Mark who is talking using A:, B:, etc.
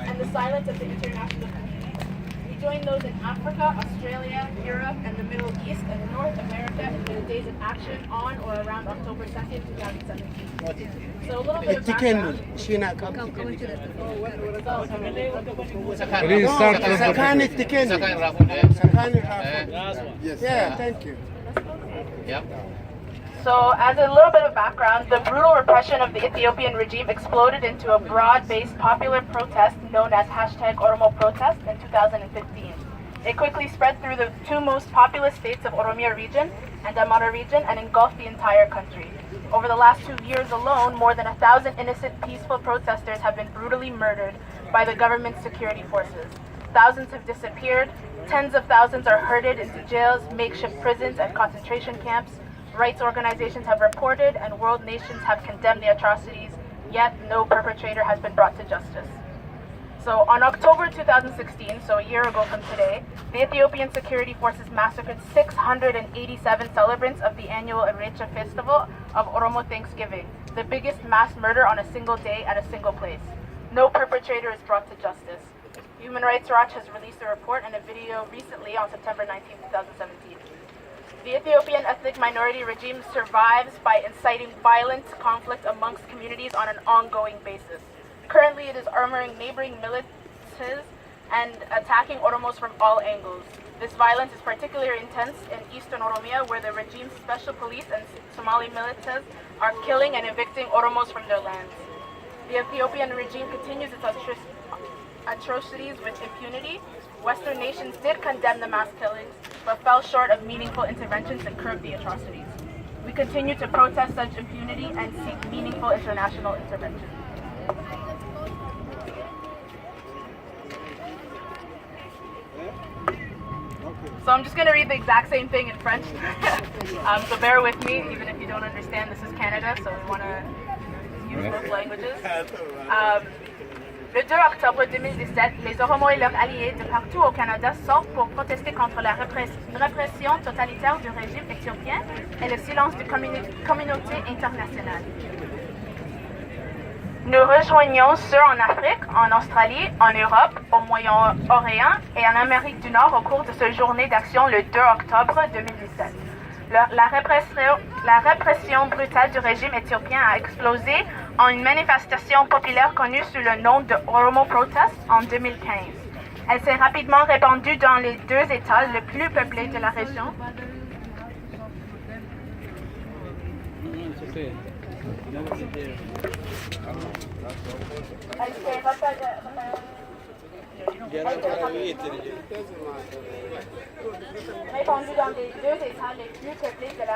A: and the silence of the international community. We join those in Africa, Australia, Europe, and the Middle East, and North America in the days of action on or around October 2nd, 2017. So a little bit of background.
B: Yeah, thank you.
C: Yep.
A: So as a little bit of background, the brutal repression of the Ethiopian regime exploded into a broad-based popular protest known as #Oromo protest in 2015. It quickly spread through the two most populous states of Oromia region and Amara region and engulfed the entire country. Over the last 2 years alone, more than 1,000 innocent peaceful protesters have been brutally murdered by the government's security forces. Thousands have disappeared, tens of thousands are herded into jails, makeshift prisons, and concentration camps. Rights organizations have reported and world nations have condemned the atrocities, yet no perpetrator has been brought to justice. So on October 2016, so a year ago from today, the Ethiopian security forces massacred 687 celebrants of the annual Irrecha festival of Oromo Thanksgiving, the biggest mass murder on a single day at a single place. No perpetrator is brought to justice. Human Rights Watch has released a report and a video recently on September 19, 2017. The Ethiopian ethnic minority regime survives by inciting violent conflict amongst communities on an ongoing basis. Currently, it is armoring neighboring militias and attacking Oromos from all angles. This violence is particularly intense in eastern Oromia, where the regime's special police and Somali militias are killing and evicting Oromos from their lands. The Ethiopian regime continues its atrocities with impunity. Western nations did condemn the mass killings, but fell short of meaningful interventions to curb the atrocities. We continue to protest such impunity and seek meaningful international intervention. So I'm just going to read the exact same thing in French. So bear with me, even if you don't understand. This is Canada, so we want to use both languages. Le 2 octobre 2017, les Oromo et leurs alliés de partout au Canada sortent pour protester contre la répression totalitaire du régime éthiopien et le silence de la communauté internationale. Nous rejoignons ceux en Afrique, en Australie, en Europe, au Moyen-Orient et en Amérique du Nord au cours de cette journée d'action le 2 octobre 2017. La répression brutale du régime éthiopien a explosé en une manifestation populaire connue sous le nom de Oromo Protest en 2015. Elle s'est rapidement répandue dans les deux États les plus peuplés de la région. Répandue dans les deux États les plus peuplés de la